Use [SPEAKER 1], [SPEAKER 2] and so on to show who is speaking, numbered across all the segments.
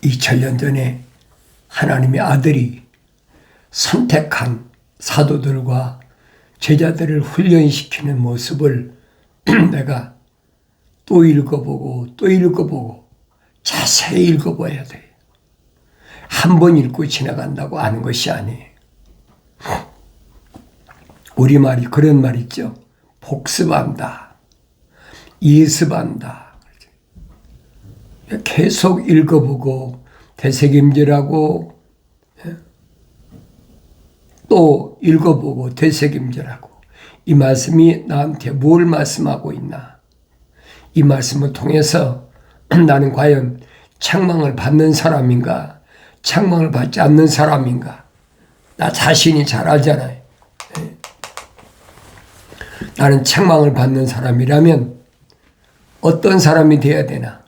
[SPEAKER 1] 2000년 전에 하나님의 아들이 선택한 사도들과 제자들을 훈련시키는 모습을 내가 또 읽어보고 또 읽어보고 자세히 읽어봐야 돼요. 한 번 읽고 지나간다고 아는 것이 아니에요. 우리말이 그런 말 있죠. 복습한다. 예습한다. 계속 읽어보고 되새김질하고 또 읽어보고 되새김질하고 이 말씀이 나한테 뭘 말씀하고 있나? 이 말씀을 통해서 나는 과연 책망을 받는 사람인가? 책망을 받지 않는 사람인가? 나 자신이 잘 알잖아요. 나는 책망을 받는 사람이라면 어떤 사람이 돼야 되나?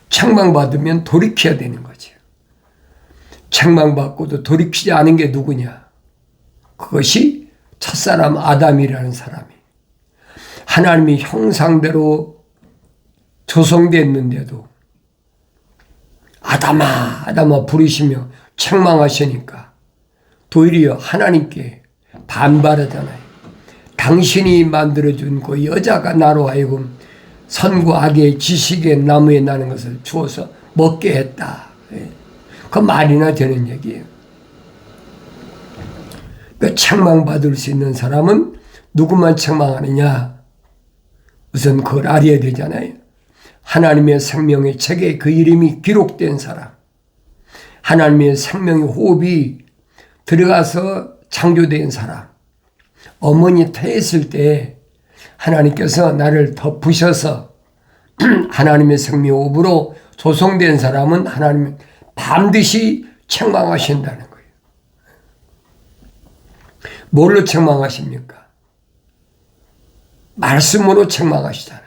[SPEAKER 1] 책망받으면 돌이켜야 되는 거죠. 책망받고도 돌이키지 않은 게 누구냐? 그것이 첫사람 아담이라는 사람이 하나님의 형상대로 조성됐는데도 아담아 아담아 부르시며 책망하시니까 도리어 하나님께 반발하잖아요. 당신이 만들어준 그 여자가 나로 하여금 선과 악의 지식의 나무에 나는 것을 주어서 먹게 했다. 그 말이나 되는 얘기예요. 그 책망받을 수 있는 사람은 누구만 책망하느냐? 우선 그걸 알아야 되잖아요. 하나님의 생명의 책에 그 이름이 기록된 사람, 하나님의 생명의 호흡이 들어가서 창조된 사람, 어머니 태했을 때 하나님께서 나를 덮으셔서 하나님의 생명 호흡으로 조성된 사람은 하나님 반드시 책망하신다는 거예요. 뭘로 책망하십니까? 말씀으로 책망하시잖아요.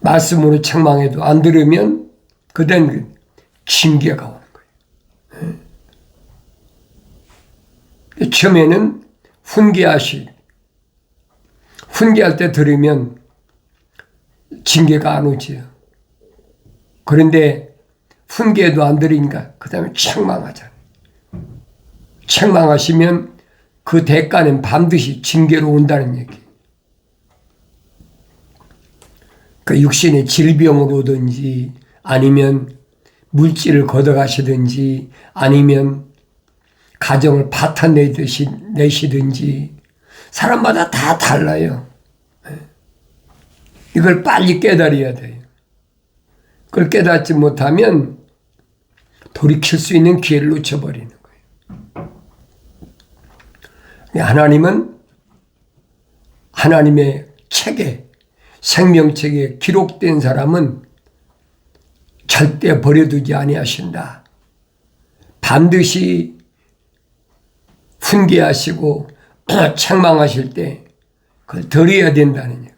[SPEAKER 1] 말씀으로 책망해도 안 들으면 그땐 징계가 오는 거예요. 처음에는 훈계할 때 들으면 징계가 안 오지요. 그런데 훈계도 안 들으니까 그 다음에 책망하잖아요. 책망하시면 그 대가는 반드시 징계로 온다는 얘기. 그 육신의 질병으로 오든지 아니면 물질을 걷어가시든지 아니면 가정을 파탄내시든지 사람마다 다 달라요. 이걸 빨리 깨달아야 돼요. 그걸 깨닫지 못하면 돌이킬 수 있는 기회를 놓쳐버리는 거예요. 하나님은 하나님의 책에 생명책에 기록된 사람은 절대 버려두지 아니하신다. 반드시 훈계하시고 책망하실 때 그걸 들어야 된다는 얘기예요.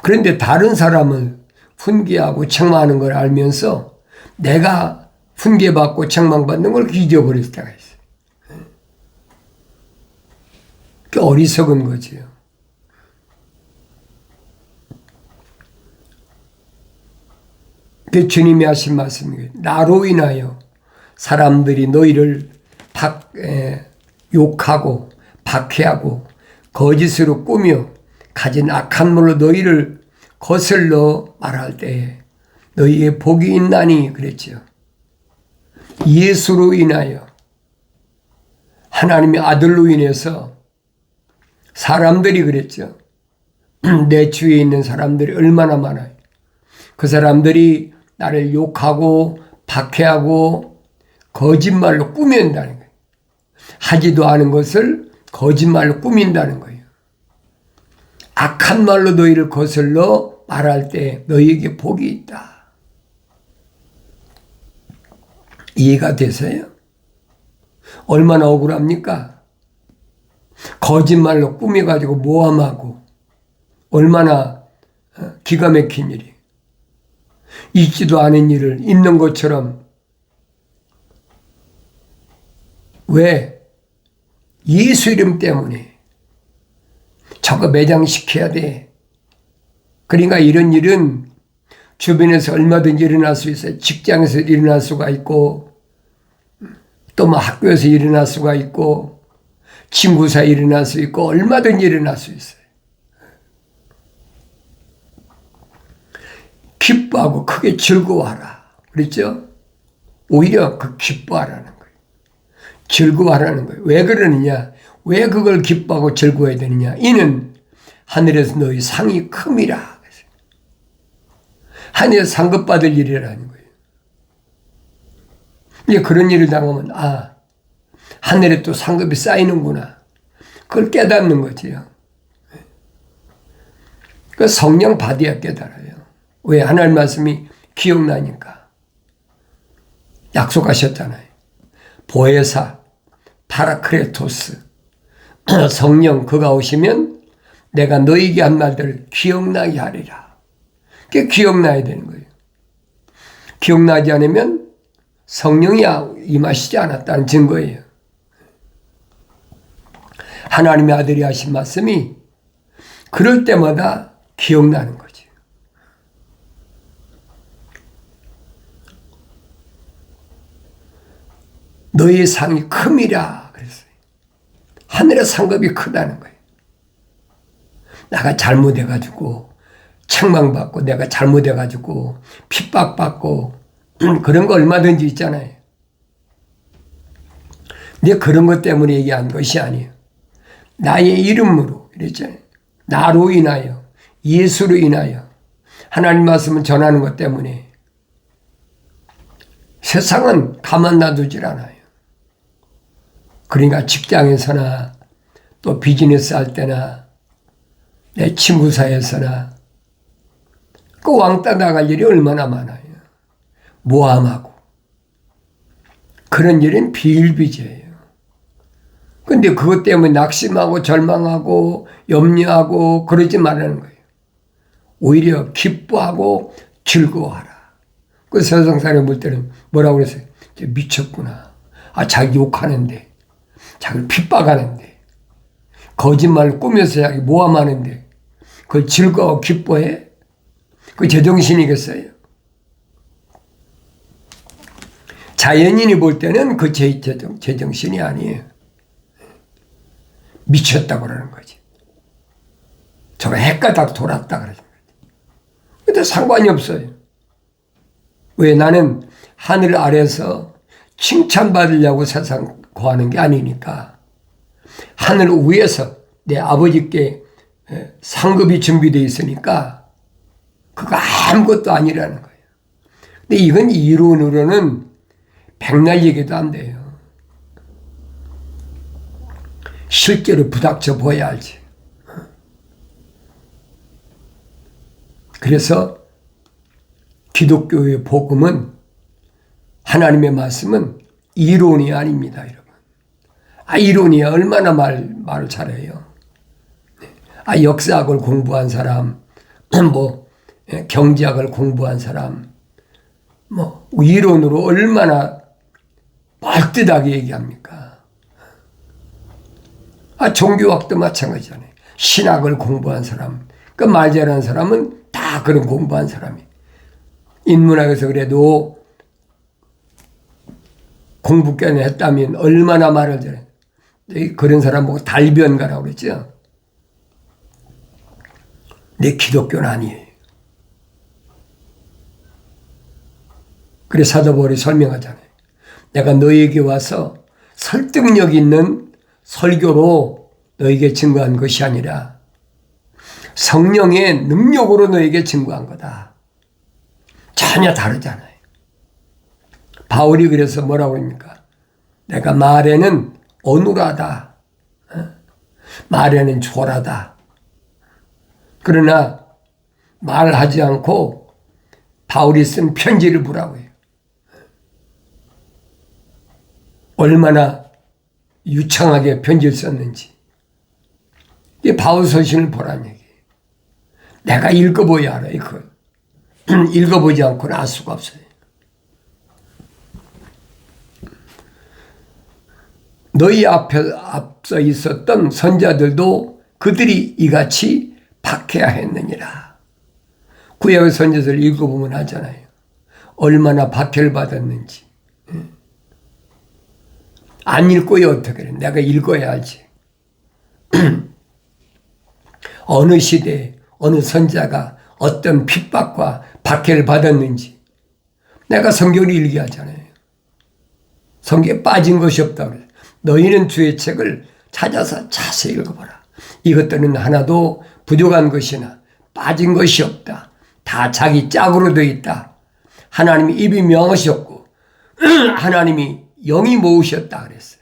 [SPEAKER 1] 그런데 다른 사람을 훈계하고 책망하는 걸 알면서 내가 훈계받고 책망받는 걸 잊어버릴 때가 있어요. 그게 어리석은 거지요. 그 주님이 하신 말씀이에요. 나로 인하여 사람들이 너희를 욕하고 박해하고 거짓으로 꾸며 가진 악한 말로 너희를 거슬러 말할 때에 너희의 복이 있나니 그랬죠. 예수로 인하여 하나님의 아들로 인해서 사람들이 그랬죠. 내 주위에 있는 사람들이 얼마나 많아요. 그 사람들이 나를 욕하고 박해하고 거짓말로 꾸민다는 거예요. 하지도 않은 것을 거짓말로 꾸민다는 거예요. 악한 말로 너희를 거슬러 말할 때 너희에게 복이 있다. 이해가 되세요? 얼마나 억울합니까? 거짓말로 꾸며가지고 모함하고 얼마나 기가 막힌 일이. 있지도 않은 일을 있는 것처럼. 왜? 예수 이름 때문에 저거 매장시켜야 돼. 그러니까 이런 일은 주변에서 얼마든지 일어날 수 있어요. 직장에서 일어날 수가 있고, 또 뭐 학교에서 일어날 수가 있고, 친구 사이에 일어날 수 있고, 얼마든지 일어날 수 있어요. 기뻐하고 크게 즐거워하라. 그랬죠? 오히려 그 기뻐하라는 거예요. 즐거워하라는 거예요. 왜 그러느냐? 왜 그걸 기뻐하고 즐거워해야 되느냐? 이는 하늘에서 너희 상이 큼이라. 하늘에서 상급받을 일이라는 거예요. 이제 그런 일을 당하면 하늘에 또 상급이 쌓이는구나. 그걸 깨닫는 거지요. 그 성령 받아야 깨달아요. 왜? 하나님 말씀이 기억나니까. 약속하셨잖아요. 보혜사 파라크레토스 성령 그가 오시면 내가 너에게 한 말들을 기억나게 하리라. 그게 기억나야 되는 거예요. 기억나지 않으면 성령이 임하시지 않았다는 증거예요. 하나님의 아들이 하신 말씀이 그럴 때마다 기억나는 거죠. 너의 상이 큼이라 그랬어요. 하늘의 상급이 크다는 거예요. 내가 잘못해가지고 책망받고 내가 잘못해가지고 핍박받고 그런 거 얼마든지 있잖아요. 근데 그런 것 때문에 얘기한 것이 아니에요. 나의 이름으로 이랬잖아요. 나로 인하여 예수로 인하여 하나님 말씀을 전하는 것 때문에 세상은 가만 놔두질 않아요. 그러니까 직장에서나 또 비즈니스 할 때나 내 친구 사이에서나 그 왕따 나갈 일이 얼마나 많아요. 모함하고 그런 일은 비일비재해요. 근데 그것 때문에 낙심하고 절망하고 염려하고 그러지 말라는 거예요. 오히려 기뻐하고 즐거워하라. 그 세상 사람이 볼 때는 뭐라고 그랬어요? 미쳤구나. 자기 욕하는데, 자기를 핍박하는데, 거짓말을 꾸며서 자기 모함하는데, 그걸 즐거워 기뻐해? 그 제정신이겠어요? 자연인이 볼 때는 그 제정신이 아니에요. 미쳤다고 그러는 거지. 저거 해가닥 돌았다 그러는 거지. 근데 상관이 없어요. 왜? 나는 하늘 아래서 칭찬받으려고 세상 구하는 게 아니니까 하늘 위에서 내 아버지께 상급이 준비되어 있으니까 그거 아무것도 아니라는 거예요. 근데 이건 이론으로는 백날 얘기도 안 돼요. 실제로 부닥쳐 보여야 알지. 그래서 기독교의 복음은 하나님의 말씀은 이론이 아닙니다, 여러분. 이론이야 얼마나 말을 잘해요. 역사학을 공부한 사람, 경제학을 공부한 사람, 이론으로 얼마나 말뜻하게 얘기합니까? 종교학도 마찬가지잖아요. 신학을 공부한 사람, 그 말 잘하는 사람은 다 그런 공부한 사람이. 인문학에서 그래도 공부 꽤나 했다면 얼마나 말을 잘해. 그런 사람 보고 달변가라고 그랬죠. 내 기독교는 아니에요. 그래 사도 바울이 설명하잖아요. 내가 너에게 와서 설득력 있는 설교로 너에게 증거한 것이 아니라 성령의 능력으로 너에게 증거한 거다. 전혀 다르잖아요. 바울이 그래서 뭐라고 합니까? 내가 말에는 어눌하다. 말에는 초라하다. 그러나 말하지 않고 바울이 쓴 편지를 보라고 해요. 얼마나 유창하게 편지를 썼는지. 이 바울 서신을 보라는 얘기예요. 내가 읽어봐야 알아요. 그걸. 읽어보지 않고는 알 수가 없어요. 너희 앞서 있었던 선자들도 그들이 이같이 박해야 했느니라. 구약의 선지서를 읽어보면 하잖아요. 얼마나 박해를 받았는지. 안 읽고야 어떻게 해. 내가 읽어야 알지. 어느 시대에 어느 선지자가 어떤 핍박과 박해를 받았는지 내가 성경을 읽게 하잖아요. 성경에 빠진 것이 없다고 그래요. 너희는 주의 책을 찾아서 자세히 읽어보라. 이것들은 하나도 부족한 것이나 빠진 것이 없다. 다 자기 짝으로 되어 있다. 하나님이 입이 명하셨고 하나님이 영이 모으셨다 그랬어요.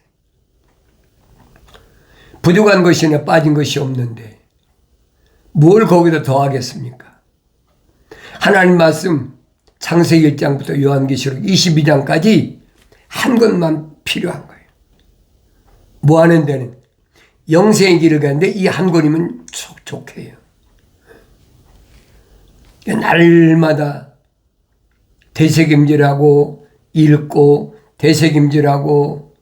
[SPEAKER 1] 부족한 것이나 빠진 것이 없는데 뭘 거기다 더하겠습니까? 하나님 말씀 창세기 1장부터 요한계시록 22장까지 한 것만 필요한 거예요. 뭐 하는 데는 영생의 길을 가는데 이 한 권이면 촉촉해요. 날마다 되새김질하고 읽고 되새김질하고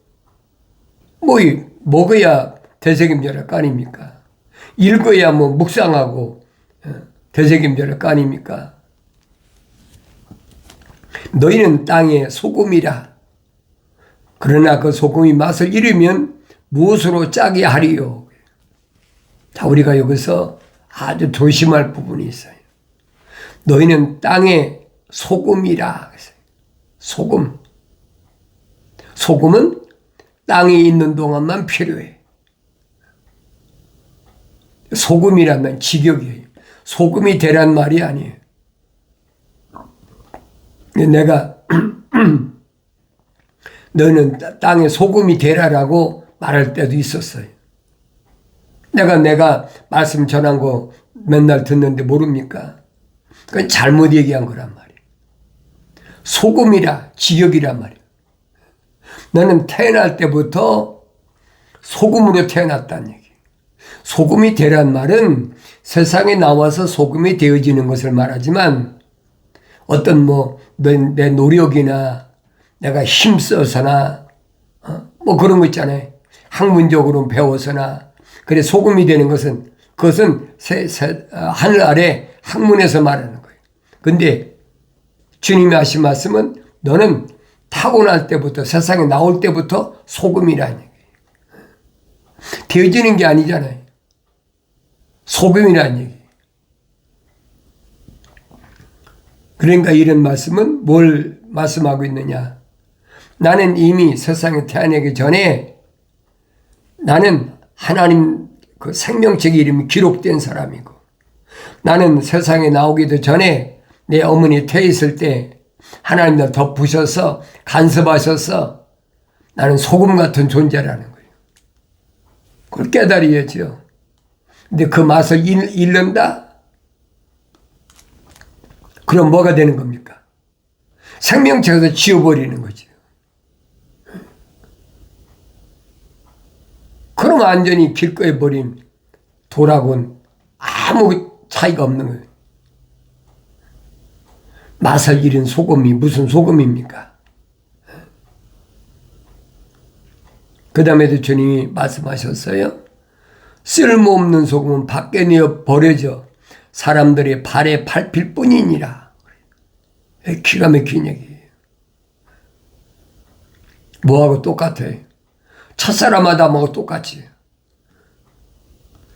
[SPEAKER 1] 먹어야 되새김질할 거 아닙니까? 읽어야 묵상하고 되새김질할 거 아닙니까? 너희는 땅의 소금이라. 그러나 그 소금이 맛을 잃으면 무엇으로 짜게 하리요? 자, 우리가 여기서 아주 조심할 부분이 있어요. 너희는 땅의 소금이라. 소금. 소금은 땅에 있는 동안만 필요해. 소금이라면 직역이에요. 소금이 되란 말이 아니에요. 내가 너는 땅에 소금이 되라라고 말할 때도 있었어요. 내가 말씀 전한 거 맨날 듣는데 모릅니까? 그건 잘못 얘기한 거란 말이에요. 소금이라, 직역이란 말이에요. 너는 태어날 때부터 소금으로 태어났다는 얘기예요. 소금이 되란 말은 세상에 나와서 소금이 되어지는 것을 말하지만 어떤 내 노력이나 내가 힘써서나 그런 거 있잖아요. 학문적으로 배워서나 그래 소금이 되는 그것은 하늘 아래 학문에서 말하는 거예요. 근데 주님이 하신 말씀은 너는 타고날 때부터 세상에 나올 때부터 소금이라는 얘기예요. 되어지는 게 아니잖아요. 소금이라는 얘기예요. 그러니까 이런 말씀은 뭘 말씀하고 있느냐. 나는 이미 세상에 태어나기 전에 나는 하나님 그 생명책의 이름이 기록된 사람이고 나는 세상에 나오기도 전에 내 어머니 태에 있을 때 하나님 날 덮으셔서 간섭하셔서 나는 소금 같은 존재라는 거예요. 그걸 깨달아야죠. 근데 그 맛을 잃는다? 그럼 뭐가 되는 겁니까? 생명체에서 지워버리는 거죠. 그럼 완전히 길거리에 버린 돌하고는 아무 차이가 없는 거예요. 맛을 잃은 소금이 무슨 소금입니까? 그 다음에도 주님이 말씀하셨어요. 쓸모없는 소금은 밖에 내어 버려져 사람들의 발에 밟힐 뿐이니라. 기가 막힌 얘기예요. 뭐하고 똑같아요? 첫사람마다 뭐하고 똑같이.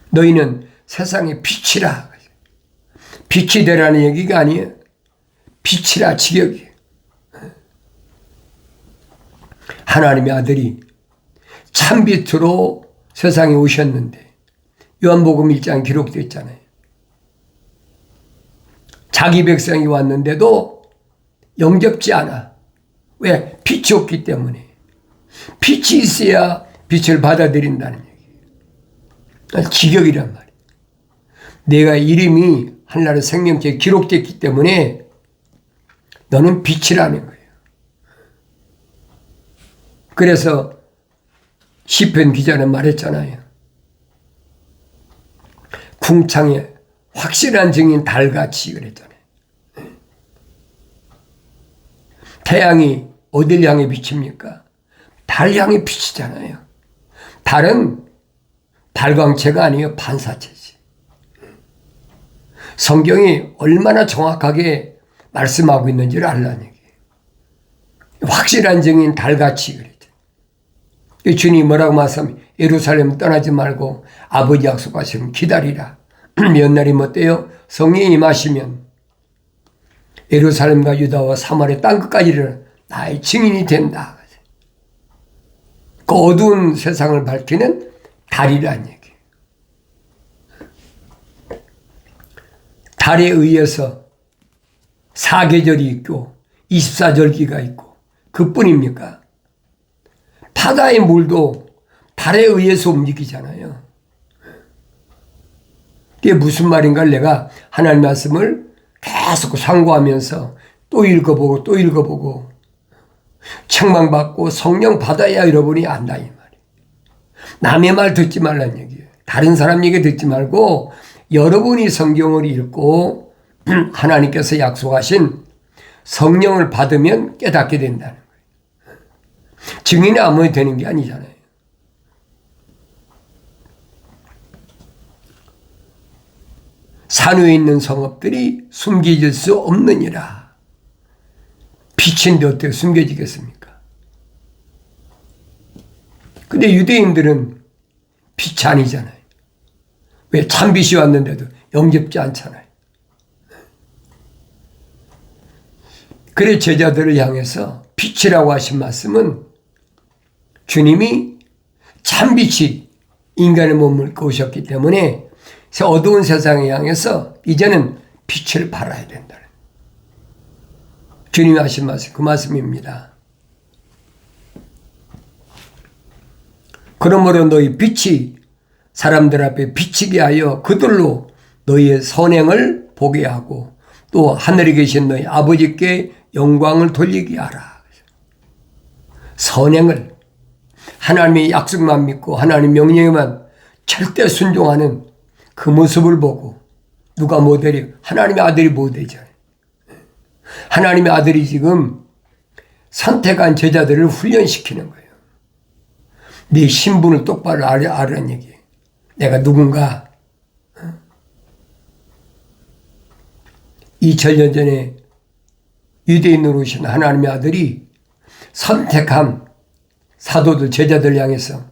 [SPEAKER 1] 너희는 세상의 빛이라. 빛이 되라는 얘기가 아니에요. 빛이라 직역이에요. 하나님의 아들이 참빛으로 세상에 오셨는데 요한복음 1장 기록되어 있잖아요. 자기 백성이 왔는데도 영접지 않아. 왜? 빛이 없기 때문에. 빛이 있어야 빛을 받아들인다는 얘기예요. 직역이란 말이에요. 내가 이름이 하늘나라 생명체에 기록됐기 때문에 너는 빛이라는 거예요. 그래서 시편 기자는 말했잖아요. 궁창에 확실한 증인 달같이 그랬잖아요. 태양이 어딜 향해 비칩니까? 달 향해 비치잖아요. 달은 발광체가 아니에요. 반사체지. 성경이 얼마나 정확하게 말씀하고 있는지를 알라는 얘기예요. 확실한 증인 달같이 그랬죠. 주님이 뭐라고 말씀하면 예루살렘 떠나지 말고 아버지 약속하시면 기다리라. 몇 날이 못돼요? 성령이 임하시면 예루살렘과 유다와 사마리아 땅끝까지를 나의 증인이 된다. 그 어두운 세상을 밝히는 달이란 얘기예요. 달에 의해서 사계절이 있고 24절기가 있고 그뿐입니까? 바다의 물도 달에 의해서 움직이잖아요. 이게 무슨 말인가를 내가 하나님 말씀을 계속 상고하면서 또 읽어보고 또 읽어보고 책망받고 성령 받아야 여러분이 안다 이 말이에요. 남의 말 듣지 말란 얘기예요. 다른 사람 얘기 듣지 말고 여러분이 성경을 읽고 하나님께서 약속하신 성령을 받으면 깨닫게 된다는 거예요. 증인이 아무리 되는 게 아니잖아요. 산 위에 있는 성읍들이 숨겨질 수 없느니라. 빛인데 어떻게 숨겨지겠습니까? 근데 유대인들은 빛이 아니잖아요. 왜 참빛이 왔는데도 영접지 않잖아요. 그래 제자들을 향해서 빛이라고 하신 말씀은 주님이 참빛이 인간의 몸을 입으셨기 때문에 어두운 세상을 향해서 이제는 빛을 발하야 된다. 주님이 하신 말씀 그 말씀입니다. 그러므로 너희 빛이 사람들 앞에 비치게 하여 그들로 너희의 선행을 보게 하고 또 하늘에 계신 너희 아버지께 영광을 돌리게 하라. 선행을 하나님의 약속만 믿고 하나님 명령에만 절대 순종하는 그 모습을 보고 누가 모델이 하나님의 아들이 모델이잖아요. 하나님의 아들이 지금 선택한 제자들을 훈련시키는 거예요. 네 신분을 똑바로 알으라는 얘기예요. 내가 누군가 2000년 전에 유대인으로 오신 하나님의 아들이 선택한 사도들 제자들 향해서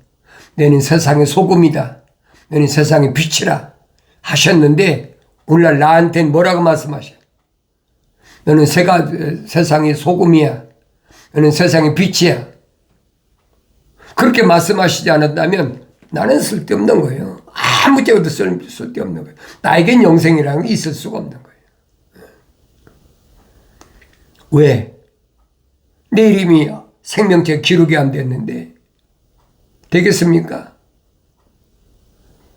[SPEAKER 1] 너는 세상의 소금이다. 너는 세상의 빛이라 하셨는데 오늘날 나한테는 뭐라고 말씀하셔요? 너는 세상의 소금이야. 너는 세상의 빛이야. 그렇게 말씀하시지 않았다면 나는 쓸데없는 거예요. 아무 때도 쓸데없는 거예요. 나에겐 영생이라는 게 있을 수가 없는 거예요. 왜? 내 이름이 생명책 기록이 안 됐는데 되겠습니까?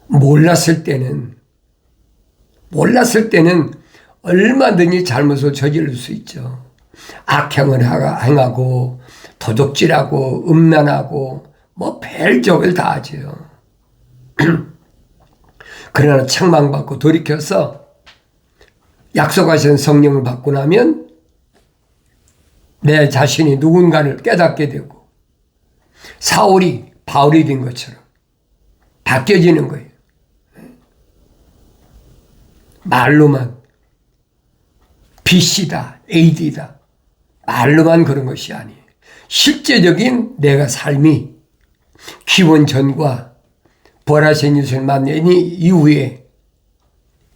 [SPEAKER 1] 몰랐을 때는 얼마든지 잘못을 저지를 수 있죠. 악행을 행하고 도둑질하고 음란하고 뭐 별적을 다 하죠. 그러나 책망받고 돌이켜서 약속하신 성령을 받고 나면 내 자신이 누군가를 깨닫게 되고 사울이 바울이 된 것처럼 바뀌어지는 거예요. 말로만 B씨다, AD다 말로만 그런 것이 아니에요. 실제적인 내가 삶이 기원 전과 부활하신 예수를 만난 이후에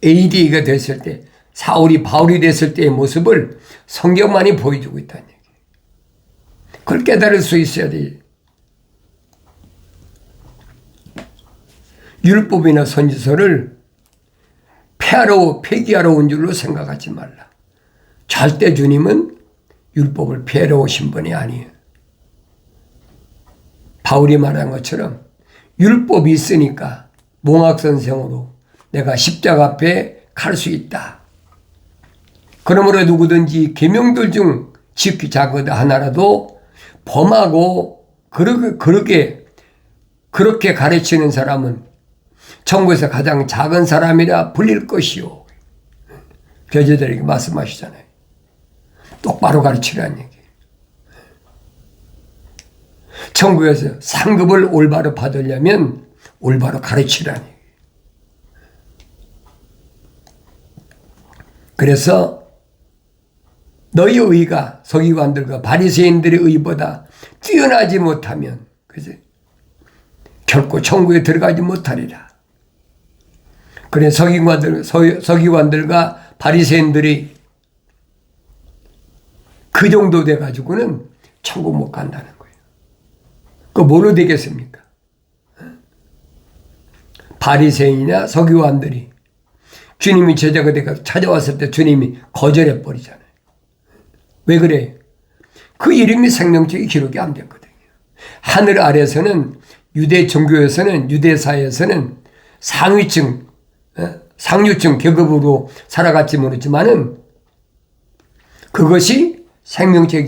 [SPEAKER 1] AD가 됐을 때 사울이 바울이 됐을 때의 모습을 성경만이 보여주고 있다는 얘기예요. 그걸 깨달을 수 있어야 돼요. 율법이나 선지서를 폐기하러 온 줄로 생각하지 말라. 절대 주님은 율법을 폐하러 오신 분이 아니에요. 바울이 말한 것처럼 율법이 있으니까 몽학선생으로 내가 십자가 앞에 갈 수 있다. 그러므로 누구든지 계명들 중 지키 작은 하나라도 범하고 그렇게 가르치는 사람은 천국에서 가장 작은 사람이라 불릴 것이요. 교제들에게 말씀하시잖아요. 똑바로 가르치라는 얘기예요. 천국에서 상급을 올바로 받으려면 올바로 가르치라는 얘기예요. 그래서 너희 의가 서기관들과 바리새인들의 의보다 뛰어나지 못하면 그지? 결코 천국에 들어가지 못하리라. 그래 서기관들과 바리새인들이 그 정도 돼가지고는 천국 못 간다는 거예요. 그 뭐로 되겠습니까? 바리새인이나 서기관들이 주님이 제자가 돼서 찾아왔을 때 주님이 거절해 버리잖아요. 왜 그래? 그 이름이 생명책에 기록이 안 됐거든요. 하늘 아래서는 유대 종교에서는 유대사에서는 상위층, 상류층 계급으로 살아갔지 모르지만은 그것이 생명책에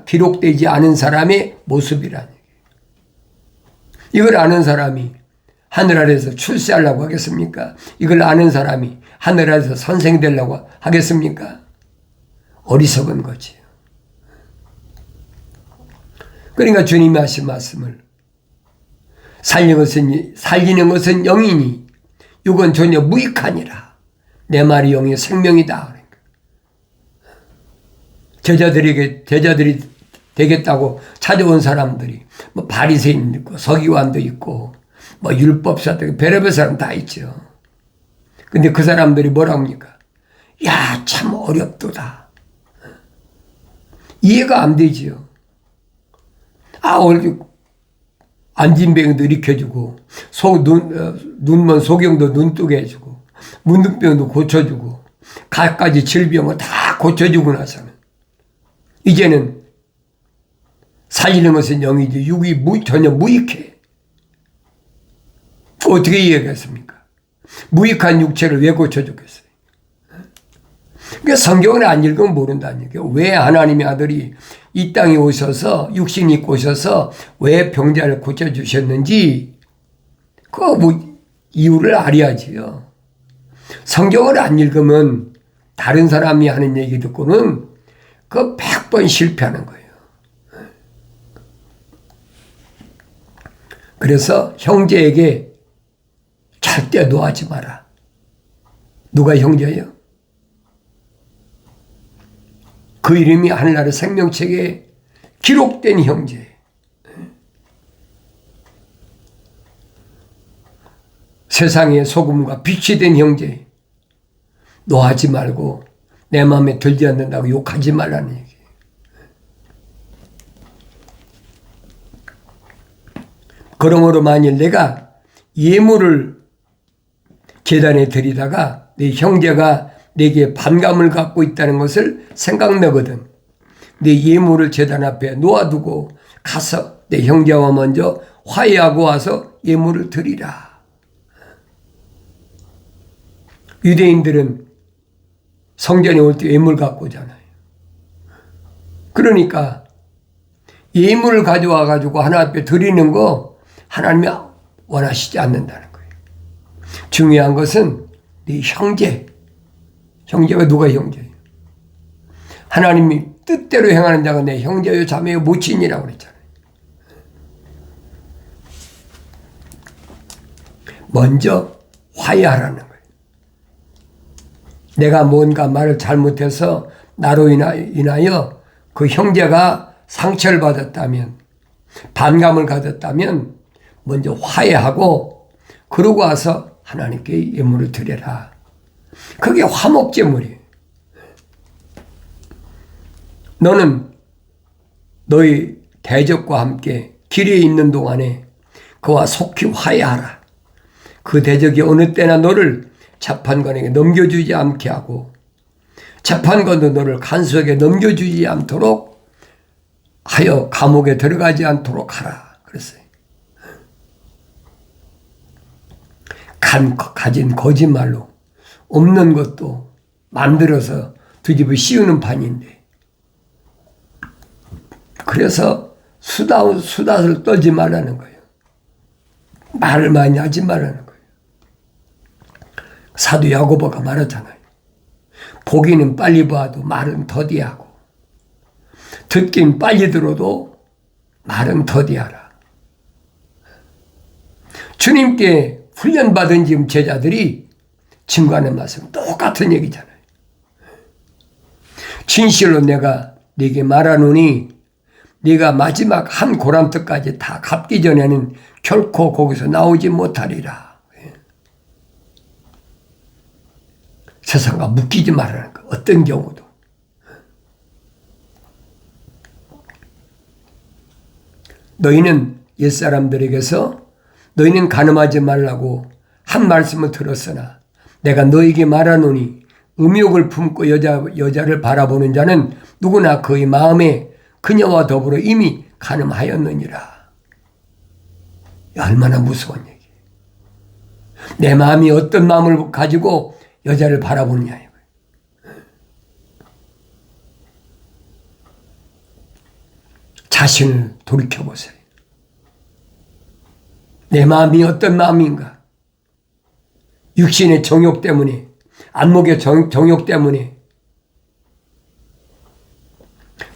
[SPEAKER 1] 기록되지 않은 사람의 모습이라는 얘기예요. 이걸 아는 사람이 하늘 아래에서 출세하려고 하겠습니까? 이걸 아는 사람이 하늘 아래에서 선생 되려고 하겠습니까? 어리석은 거지요. 그러니까 주님이 하신 말씀을 살리는 것은 영이니 육은 전혀 무익하니라. 내 말이 영이 생명이다. 그러니까. 제자들이 되겠다고 찾아온 사람들이 뭐 바리새인 있고 서기관도 있고 뭐 율법사도 별의별 사람 다 있죠. 근데 그 사람들이 뭐라고 합니까? 야, 참 어렵도다. 이해가 안 되지요. 안진병도 일으켜주고, 눈먼 소경도 눈뜨게 해주고, 문둥병도 고쳐주고, 갖가지 질병을 다 고쳐주고 나서는, 이제는 살리는 것은 영이지, 육이 전혀 무익해. 어떻게 이해하겠습니까? 무익한 육체를 왜 고쳐주겠어요? 그러니까 성경을 안 읽으면 모른다는 얘기예요. 왜 하나님의 아들이 이 땅에 오셔서 육신 입고 오셔서 왜 병자를 고쳐주셨는지 그 이유를 알아야지요. 성경을 안 읽으면 다른 사람이 하는 얘기 듣고는 그 100번 실패하는 거예요. 그래서 형제에게 절대 노하지 마라. 누가 형제예요? 그 이름이 하늘나라 생명책에 기록된 형제. 세상의 소금과 빛이 된 형제. 노하지 말고 내 마음에 들지 않는다고 욕하지 말라는 얘기. 그러므로 만일 내가 예물을 제단에 드리다가 내 형제가 내게 반감을 갖고 있다는 것을 생각나거든. 내 예물을 제단 앞에 놓아두고 가서 내 형제와 먼저 화해하고 와서 예물을 드리라. 유대인들은 성전에 올 때 예물 갖고 오잖아요. 그러니까 예물을 가져와 가지고 하나 앞에 드리는 거 하나님이 원하시지 않는다는 거예요. 중요한 것은 네 형제가 누가 형제예요? 하나님이 뜻대로 행하는 자가 내 형제요 자매요 모친이라고 그랬잖아요. 먼저 화해하라는 거예요. 내가 뭔가 말을 잘못해서 나로 인하여 그 형제가 상처를 받았다면, 반감을 가졌다면 먼저 화해하고 그러고 와서 하나님께 예물을 드려라. 그게 화목제물이에요. 너는 너희 대적과 함께 길에 있는 동안에 그와 속히 화해하라. 그 대적이 어느 때나 너를 재판관에게 넘겨주지 않게 하고 재판관도 너를 간수에게 넘겨주지 않도록 하여 감옥에 들어가지 않도록 하라. 그랬어요. 가진 거짓말로 없는 것도 만들어서 뒤집어 씌우는 판인데, 그래서 수다를 떨지 말라는 거예요. 말을 많이 하지 말라는 거예요. 사도 야고보가 말하잖아요. 보기는 빨리 봐도 말은 더디하고 듣긴 빨리 들어도 말은 더디하라. 주님께 훈련받은 지금 제자들이 증거하는 말씀 똑같은 얘기잖아요. 진실로 내가 네게 말하노니 네가 마지막 한 고람떡까지 다 갚기 전에는 결코 거기서 나오지 못하리라. 세상과 묶이지 말라는 거. 어떤 경우도. 너희는 옛사람들에게서 너희는 간음하지 말라고 한 말씀을 들었으나 내가 너희에게 말하노니 음욕을 품고 여자를 바라보는 자는 누구나 그의 마음에 그녀와 더불어 이미 간음하였느니라. 얼마나 무서운 얘기예요. 내 마음이 어떤 마음을 가지고 여자를 바라보느냐 이거예요. 자신을 돌이켜보세요. 내 마음이 어떤 마음인가? 육신의 정욕 때문에, 안목의 정욕 때문에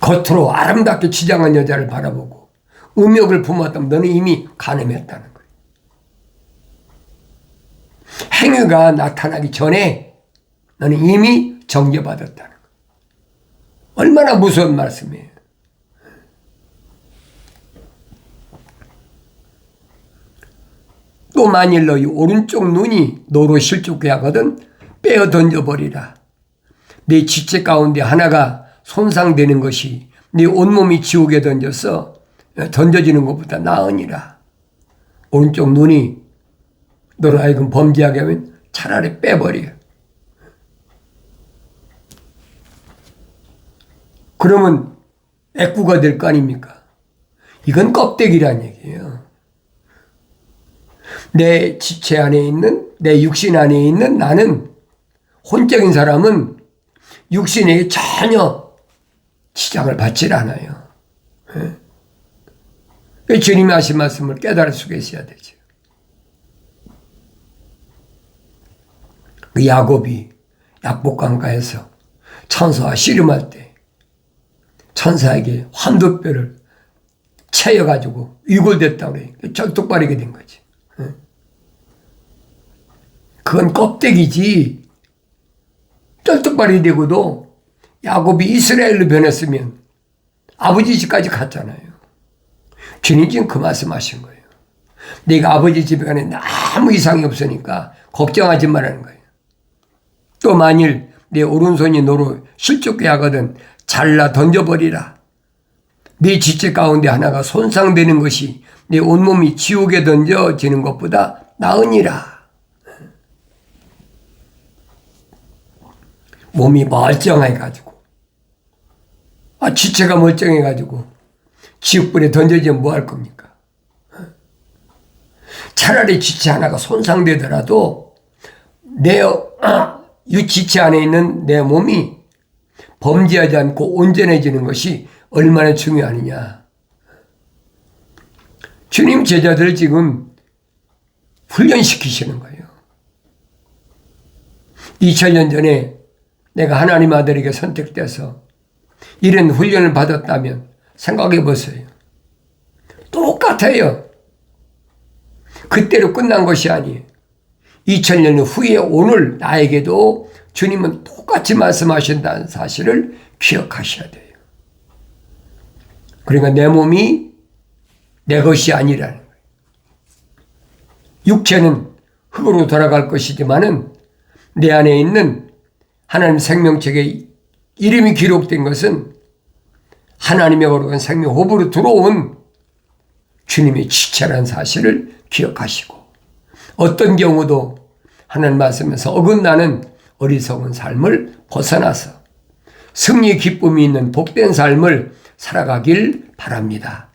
[SPEAKER 1] 겉으로 아름답게 치장한 여자를 바라보고 음욕을 품었다면 너는 이미 간음했다는 거예요. 행위가 나타나기 전에 너는 이미 정죄받았다는 거예요. 얼마나 무서운 말씀이에요. 또 만일 너희 오른쪽 눈이 너로 실족해 하거든 빼어 던져버리라. 네 지체 가운데 하나가 손상되는 것이 네 온몸이 지옥에 던져지는 것보다 나으니라. 오른쪽 눈이 너로 하여금 범죄하게 하면 차라리 빼버려. 그러면 애꾸가 될 거 아닙니까? 이건 껍데기란 얘기예요. 내 지체 안에 있는, 내 육신 안에 있는 나는, 혼적인 사람은 육신에게 전혀 지장을 받질 않아요. 주님이 하신 말씀을 깨달을 수 있어야 되죠. 그 야곱이 약복강가에서 천사와 씨름할 때 천사에게 환도뼈를 채여가지고 위골됐다고 그래요. 쩔뚝거리게 된 거지. 그건 껍데기지. 쩔뚝발이 되고도 야곱이 이스라엘로 변했으면 아버지 집까지 갔잖아요. 주님 지금 그 말씀하신 거예요. 내가 아버지 집에 가는 아무 이상이 없으니까 걱정하지 말라는 거예요. 또 만일 내 오른손이 너로 실족해 하거든 잘라 던져버리라. 네 지체 가운데 하나가 손상되는 것이 내 온몸이 지옥에 던져지는 것보다 나으니라. 몸이 멀쩡해가지고 지체가 멀쩡해가지고 지옥불에 던져지면 뭐 할 겁니까? 차라리 지체 하나가 손상되더라도 이 지체 안에 있는 내 몸이 범죄하지 않고 온전해지는 것이 얼마나 중요하느냐. 주님 제자들을 지금 훈련시키시는 거예요. 2000년 전에 내가 하나님 아들에게 선택돼서 이런 훈련을 받았다면 생각해 보세요. 똑같아요. 그때로 끝난 것이 아니에요. 2000년 후에 오늘 나에게도 주님은 똑같이 말씀하신다는 사실을 기억하셔야 돼요. 그러니까 내 몸이 내 것이 아니라는 거예요. 육체는 흙으로 돌아갈 것이지만은 내 안에 있는 하나님 생명책에 이름이 기록된 것은 하나님의 거룩한 생명 호흡으로 들어온 주님의 지체라는 사실을 기억하시고 어떤 경우도 하나님 말씀에서 어긋나는 어리석은 삶을 벗어나서 승리의 기쁨이 있는 복된 삶을 살아가길 바랍니다.